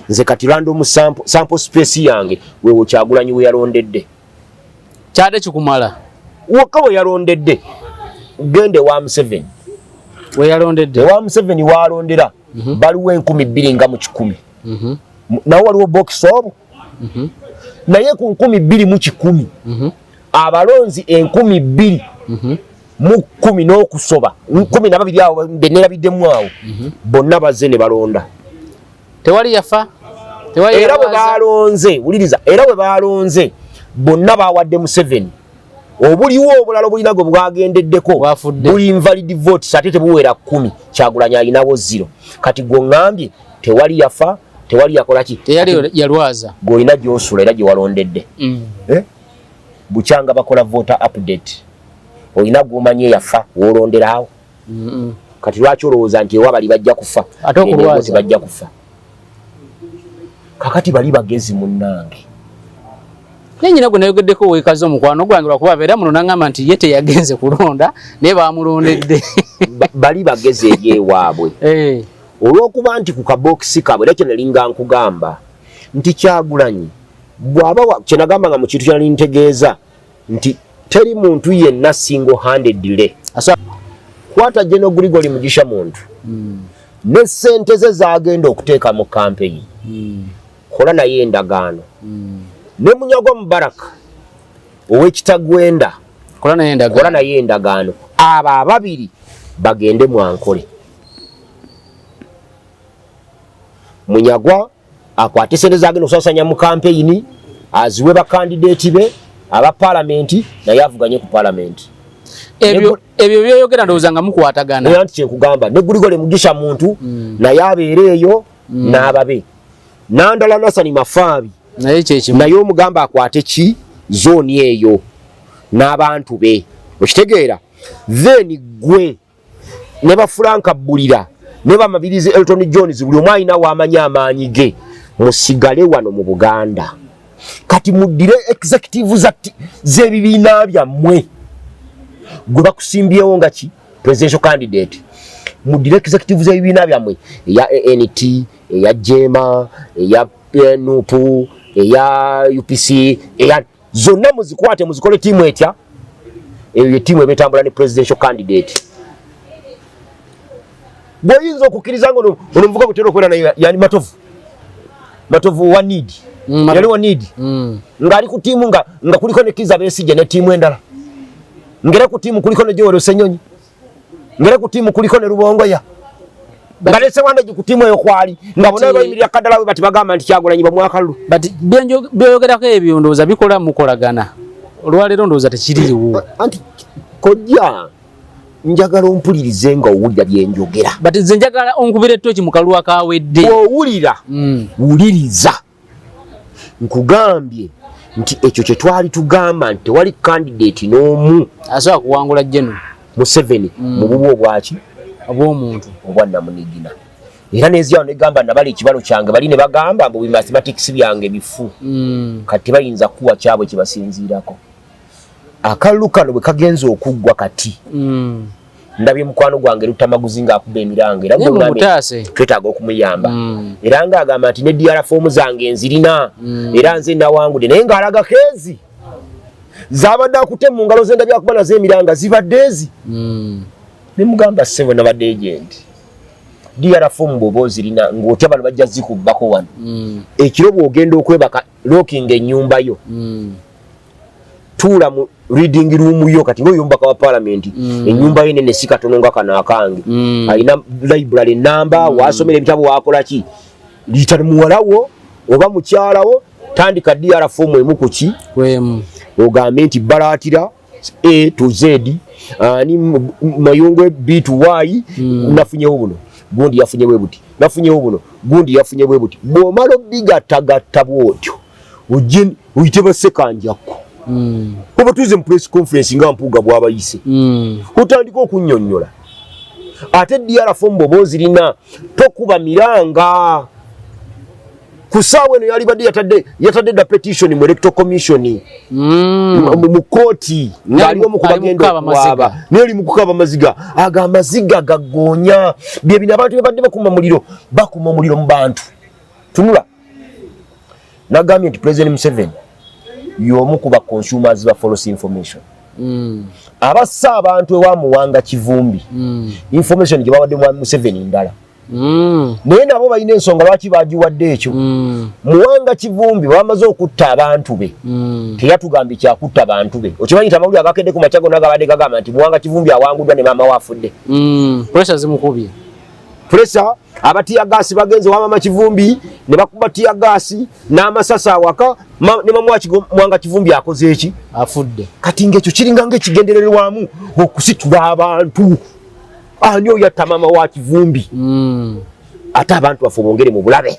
nze kati random sample space yange weewo Kyagulanyi we yalondedde kyade kikumala wokka we yalondedde gende wa Museveni we yalondedde wa Museveni walondera baliwo 2,000 nga mu 1,000 nawo waliwo box obwo naye ku 2,000 mu 1,000 abalonzi 2,000 mu 10 n'okusoba 12 awo benerabiddemu awo bonna bazze ne balonda tewali yafa era bwe balonze wuliriza era bwe balonze bonna bawadde Museveni obuliwo obulala obulinago bwagendeddeko buli invalid vote ate tebuwera 10 Kyagulanyi alinawo 0 kati gongambye tewali yafa tewali yakolaki teyali yalwaza golina gyosula era gyewalondedde bukyanga bakola voter update olina gwomanye yafa wolonderaawo kati lwaki olowooza nti ewa bali bajja kufa ate okulwaza bajja kufa kakati bali bagezi munnange nenyina gwe nayogeddeko weekaze omukwano gwange lwakuba era muno nangamba nti ye teyagenze kulonda naye bamulondedde bali bagezi eryewaabwe olw'okuba nti ku kabokisi kabwe era kyenalinga nkugamba nti Kyagulanyi bw'aba kyenagamba nga mu kintu kyenalintegeeza nti teri muntu yenna single handedly kwata General Gregory Mugisha muntu ne ssente ze zagenda okuteeka mu campaign kola naye endagaano ne Munyago Mubaraka ow'Ekitagwenda kola naye endagaano abo ababiri bagende mwankole Munyagwa akwate ssente zagenda okusasanya mu campaign aziwe bakandidate be aba parliament naye avuganye ku parliament ebyo byoyogera ndowooza nga mukwatagana naye nti kyekugamba ne Gregory Mugisha muntu naye abeere eyo n'ababe Nandala Nasani Mafaabi naye omugamba akwate ki zone eyo n'abantu be okitegeera then gwe ne ba Franka Bulira ne ba Mabirizi Elton Jones buli omwe alina wamanya amaanyi ge musigale wano mu Buganda kati mudire executive z'ebibiina byammwe gwe bakusimbyewo nga ki presidential candidate mudire executive z'ebibiina byammwe eya ANT eya Jema eya NUP eya UPC eya zonna muzikwate muzikole tiimu etya eyo ye tiimu ebetambula ne presidential candidate bw'oyinza okukkiriza ngo onomuvuga gutera okwera naye yani matovu wa need yali wa need ng'ali ku tiimu nga kuliko ne Kizza Besigye ne tiimu endala ngera ku tiimu kuliko ne Joel Ssenyonyi ngera ku tiimu kuliko ne Rubongoya nga lese wanda ku tiimu eyo kwali nga bonna bayimirira kaddala we bati bagamba nti Kyagulanyi bamwakalulu but byoyogerako ebyo ndowooza bikola mukolagana olwaleero ndowooza tekiriiwo anti kojja njagala ompulirize nga owulira byenjogera but nze njagala onkubira ettoki mu kaluwa kawedde owulira wuliriza nkugambye nti ekyo kye twali tugamba nti tewali candidate n'omu asobola kuwangula General Museveni mu bubu obwaki obw'omuntu obwa Namunigina era n'ezyawo negamba nabali ekibalo kyange bali ne bagamba mbu mathematics byange bifu kati bayinza kuwa kyabwe kye basinziirako akalulu kano bwe kagenza okuggwa kati ndabye mukwano gwange Lutamaguzi ng'akuba emiranga era twetaaga okumuyamba era ng'agamba nti ne DR fomu zange nzirina era nze nawangudde naye ng'alaga keezi zabadde akute mu ngalo ze ndabye akuba nazo emiranga zibadde ezi ne mugamba ssebo nabadde agent DR fomu bw'oba ozirina ng'otya bano bajja zikubbako wano ekiro bw'ogenda okwebaka lookinga ennyumba yo tuula mu reading room yo kati ng'oyumbaka wa parliament ennyumba ye nene si katono nga kano akange alina library namba wasomera ebitabo wakola ki liita muwalawo oba mukyalawo tandika DR fomu emu ku ki ogambe nti Balatira A to Z ni Mayungwe B to Y nafunyewo buno gundi yafunye bwe buti nafunyewo buno gundi yafunye bwe buti bw'omala obigattagatta bw'otyo uyite basekanjakko kuba tuze mu press conference nga mpuuga bw'abayise otandika okunnyonnyola ate DR fomu bw'oba ozirina tokuba miranga ku ssaawa eno yalibadde yatadde da petition mu electoral commission mu kooti ng'aliwo mu kubagenda okuwaaba naye oli mu kukaaba amaziga aga amaziga gaggoonya bye bino abantu bye badde bakuma omuliro mu bantu tunula nagambye nti President Museveni y'omu ku ba consumers ba false information abassa abantu ewa Muwanga Kivumbi information gye bawadde mu Museveni ndala naye nabo balina ensonga lwaki bagiwadde ekyo Muwanga Kivumbi bamaze okutta abantu be teyatugambye kyakutta abantu be okimanyi nti amawulire agakedde ku makyago nagabadde gagamba nti Muwanga Kivumbi awanguddwa ne maama we afudde pressure zimukubye pressure abatiya gasi bagenze wamama Kivumbi ne bakuba tiya gasi n'amasasa awaka ne mwanga Kivumbi akoze eki afudde kati ngekyo kiringa ng'ekigendererwamu okusitula abantu ani oyo yatta mama wa Kivumbi ate abantu baffe bongere mu bulabe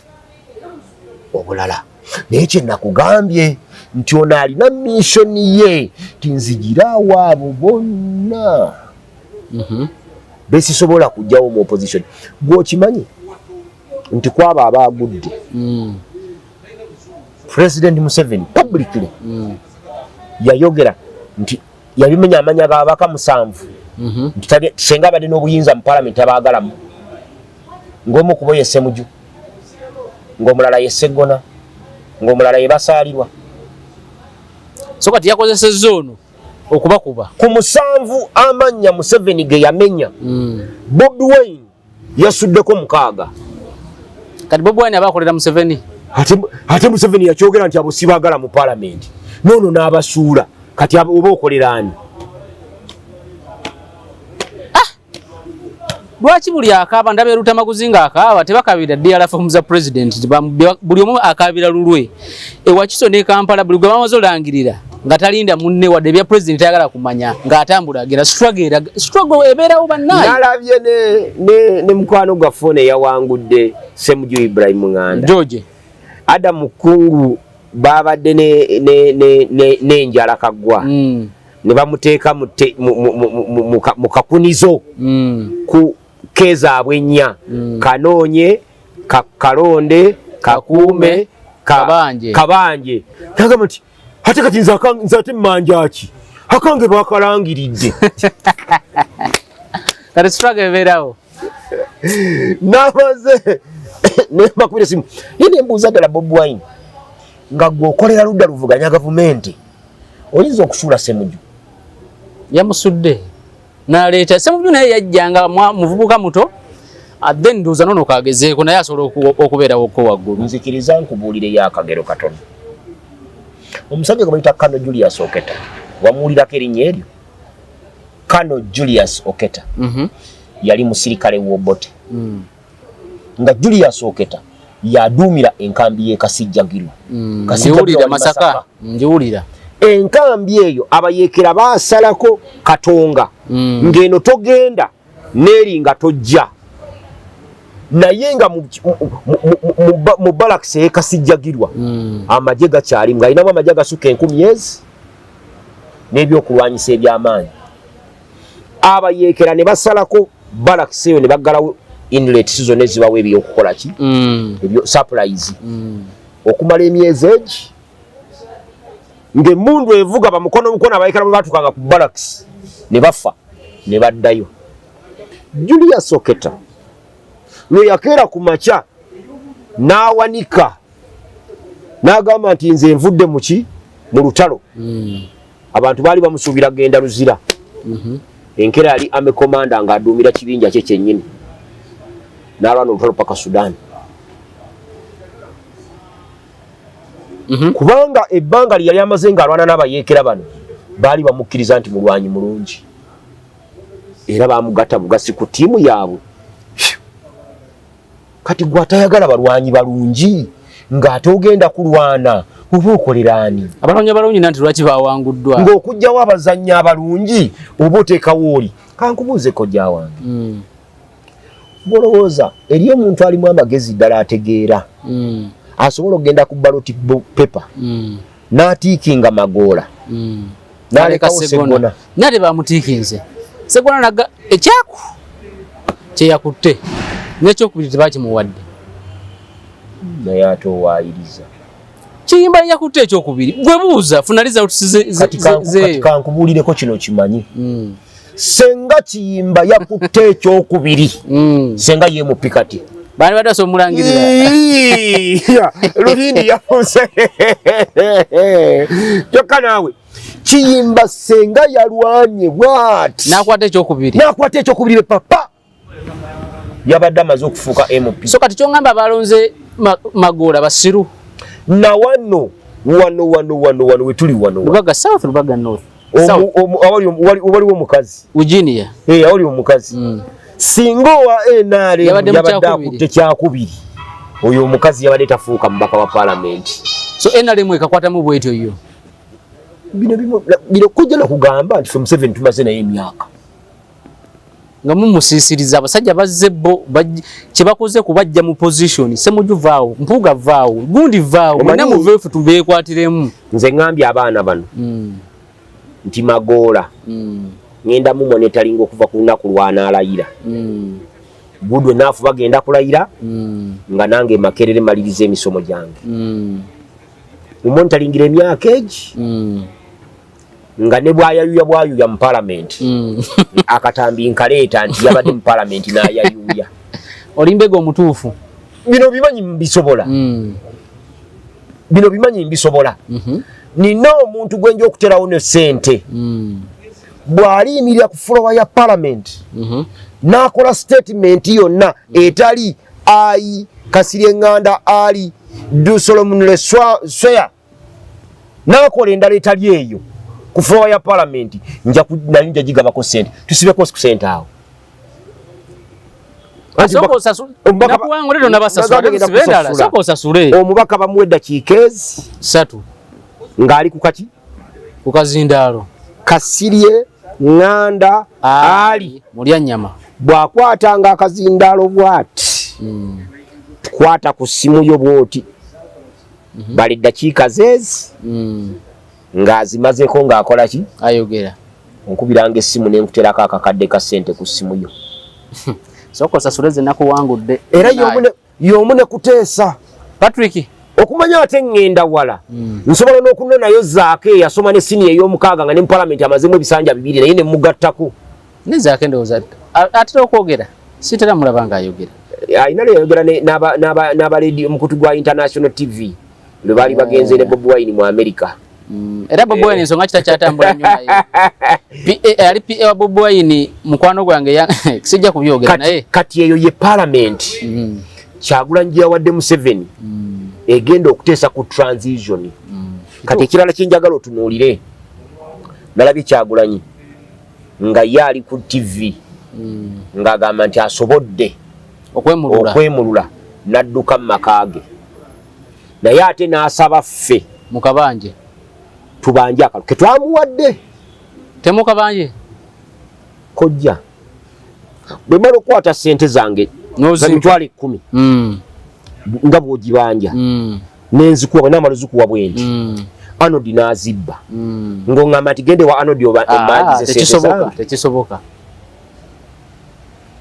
obulala naye kye nakugambye nti ono alina missoni ye tinzigira awaabo bonna besisobola kujjawo mu opposition bw'okimanyi nti kwaba abaagudde President Museveni publicly yayogera nti yabimenya amanya g'ababaka 7 nti senga abadde n'obuyinza mu parliament abaagalamu ng'omu kubo ye Ssemuju ng'omulala ye Sseggona ng'omulala ye Basaalirwa so kati yakozesezza ono okubakuba ku 7 amannya Museveni ge yamenya Bobi Wine yasuddeko 6 kati Bobi Wine abakolera Museveni ate Museveni yakyogera nti abo sibaagala mu parliament nono n'abasuula kati oba okolera ani lwaki buli akaaba ndaba Erutamaguzi ng'akaaba tebakabira DRF za president buli omu akaabira lulwe ewakiso ne Kampala buli gwe bamaze olangirira nga talinda munne wadde bya president ayagala kumanya ng'atambula agenda struggle ebeerawo bannaye nalabye ne mukwano gwaffe ne yawangudde Ssemuju Ibrahim Nganda George Adam Mukungu babadde n'enjala kaggwa ne bamuteeka mu kakunizo ku kezaabwe nnya Kanoonye Kalonde Kakuume Kabanje kagamba nti ate kati nze ate mmanjaki akange bakalangiridde kati struggle ebeerawo namaze nemakubira simu yine mbuuza ddala Bobi Wine nga gweokolera ludda luvuganya gavumenti oyinza okusuula Ssemuju yamusudde n'aleeta Ssemuju naye yajjanga muvubuka muto then nduuza nono kagezeeko naye asobola okubeerawo ko waggulu nzikiriza nkubuulire y'akagero katono omusajja gwe bayita Kano Julius Oketa wamuwulirako erinnya eryo Kano Julius Oketa yali musirikale w'Obote nga Julius Oketa yaduumira enkambi y'e Kasijjagirwa njiwulira Masaka njiwulira enkambi eyo abayeekera baasalako katonga ng'eno togenda n'eri nga tojja naye nga mu balakisi y'e Kasijjagirwa amagye gakyalimu ng'alinamu amagye agasuka 10,000 n'ebyokulwanyisa eby'amaanyi abayeekera ne basalako balakisi eyo ne baggalawo inlet zonna ezibawo ebyokukola ki ebyo surprise okumala emyezi egi ng'emmundu evuga bamukono abayeekera bwe batukanga ku balakisi ne bafa ne baddayo Julius Oketa lwe yakeera ku makya n'awanika n'agamba nti nze nvudde mu lutalo abantu baali bamusuubira genda Luzira enkera yali ame komanda ng'aduumira kibinja kye kyennyini n'alwana olutalo paka Sudan kubanga ebbanga lye yali amaze ng'alwana n'abayeekera bano baali bamukkiriza nti mulwanyi mulungi era baamugatta bugasi ku ttiimu yaabwe kati gwe atayagala balwanyi balungi ng'ate ogenda kulwana oba okolera ani abalwanyi abalungi nanti lwaki bawanguddwa ng'okugjawo abazannyi abalungi oba oteekawo oli kankubuuzeko gya wange bolowooza eri omuntu alimu amagezi ddala ategeera asobola okugenda ku ballot paper n'atiikinga Magoola n'alekawo Sseggona nate bamutiikinze Sseggona naga ekyaku kyeyakutte n'ekyokubiri tebakimuwadde naye ate owaayiriza kiyimba yakutte ekyokubiri gwe buuza funaliza kati kankubuulireko kino kimanyi senga kiyimba yakutte ekyokubiri senga yemupikati bani badasa omulangirira Lulindi yafunse kyokka naawe kiyimba senga yalwanye bwati n'akwata ekyokubiri papa yabadde amaze okufuuka MP so kati kyongamba balonze Magoola basiru na wano wetuli wano Lubaga South Lubaga North waliwo omukazi Virginia awali omukazi singa wa NRM yabadde akutte kyakubiri oyo omukazi yabadde tafuuka mubaka wa parliament. So NRM ekakwatamu bwetyo yo bino kujja nakugamba nti from 7 tumaze naye emyaka nga mumusisiriza abasajja bazze bo kyebakoze kubajja mu position Ssemujju vaawo Mpuuga vaawo Gundi vaawo mwenna muveefu tubeekwatiremu. Nze ngambye abaana bano nti Magoola ngenda mu monitoring okuva ku lunaku lw'anaalayira Budwe naafu bagenda kulayira nga nange Makerere maliriza emisomo gyange monitoringira emyaka egi nga ne bwayayuya mu parliament akatambi nkaleeta nti yabadde mu parliament n'ayayuya olimbega omutuufu bino bimanyi mbisobola nina omuntu gwenja okuterawo ne ssente bw'aliyimirira ku floor ya parliament n'akola statement yonna etali ayi Kasirye Nganda ali du Solomon Leswea n'akola endala etali eyo ku floor ya parliament nja gigabako ssente tusibeko ku ssente awo omubaka bamuwa eddakiika ezi 3 ng'ali ku kaki ku kazindaalo Kasirye Nganda ali Mulyanyama bw'akwatanga akazindaalo bw'ati kwata ku ssimu yo bw'oti bali eddakiika zeezi ng'azimazeko ng'akola ki ayogera onkubiranga essimu n'enkuterako akakadde ka ssente ku ssimu yo soko sasule zenakuwangudde era y'omu ne kuteesa Patrick okumanya ate ngenda wala nsobola n'okunona nayo zaake yasoma ne sini ey'omukaaga nga ne mu parliament amazemu ebisanja 2 naye ne mugattako ne zaake ndowooza atera okwogera sitera mulaba nga ayogera ayina yayogera n'abaleedi omukutu gwa International TV lwe baali bagenze ne Bobi Wine mu America era Bobi Wine ensonga kitakyatambula nnyo naye ali PA wa Bobi Wine mukwano gwange sijja kubyogera naye kati eyo ye parliament Kyagulanyi yawadde Museveni egenda okuteesa ku transition kati ekirala kyenjagala otunuulire nalabye Kyagulanyi nga ye ali ku TV ng'agamba nti asobodde okwemulula n'adduka mu maka ge naye ate n'asaba ffe mu kabanje tubanje akalu ke twamuwadde temu kabanje kojja bwe mala okwata ssente zange emitwalo 10 nga bw'ogibanja n'enzikuwa n'amala zikuwa bwenti Anodi n'azibba ng'oŋŋamba nti gende wa Anodi omanyize ssente zange tekisoboka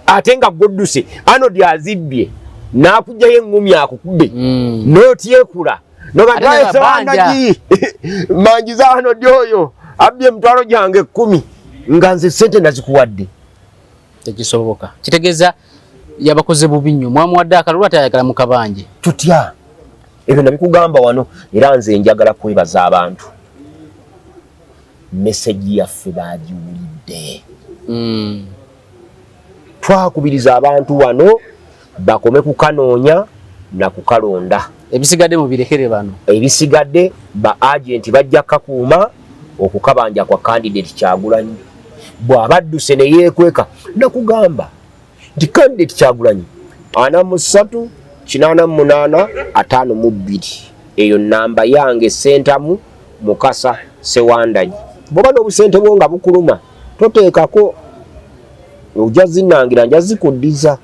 ate nga gwodduse Anodi azibbye n'akugjayo eŋŋumi akukubbe n'otyekula nogaesewandagi manjiza Anodi oyo abbye emitwalo gyange 10 nga nze ssente nazikuwadde tekisoboka kitegeeza yabakoze bubi nnyo mwamuwadde akalulu atayagala mu kabanje tutya ebyo nabikugamba wano era nze njagala kwebaza abantu meseji yaffe bagiwulidde twakubiriza abantu wano bakome kukanoonya na kukalonda ebisigadde mu birekere bano ebisigadde ba agenti bajja kakuuma okukabanja kwa candidate Kyagulanyi bw'abadduse ne yeekweka nakugamba nti candidate Kyagulanyi 43 88 52 eyo namba yange Sentamu Mukasa Sewandagi bwoba n'obusente bwo nga bukuluma toteekako ojja zinangira nja zikuddiza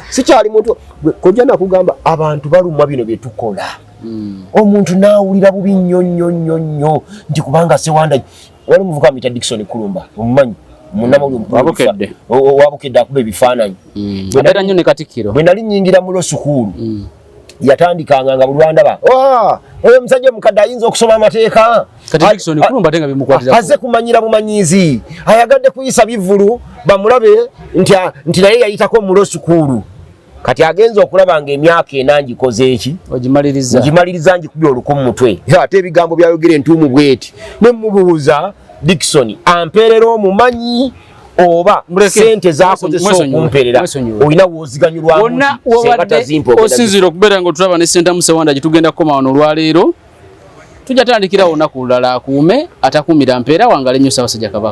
sikyali muntu kojja nakugamba abantu balumwa bino bye tukola omuntu naawulira bubi nnyo nti kubanga Sewandagi wali muvuka amita Dickson Kulumba omumanyi wabukedde akuba ebifaananyi abeera nnyo ne Katikkiro bwe nali nnyingira mu losukuulu yatandikanga nga bulwanda ba oyo omusajja omukadde ayinza okusoma amateeka azze kumanyira bumanyizi ayagadde kuyisa bivulu bamulabe nti naye yayitako mu losukuulu kati agenza okulaba nga emyaka 4 ngikoze eki ngimaliriza ngikubye oluku mu mutwe ate ebigambo byayogera entuumu bweti ne mubuuza Dickson ampeerera omumanyi oba sente zakozesa okumperera olina wooziganyulwamu osinzira okubeera nga otulaba ne Sentamu Sewandagi tugenda kukoma wano olwaleero tujja tandikira olunaku lulala akuume atakuumira mpeera wangala ennyo Ssaabasajja Kabaka.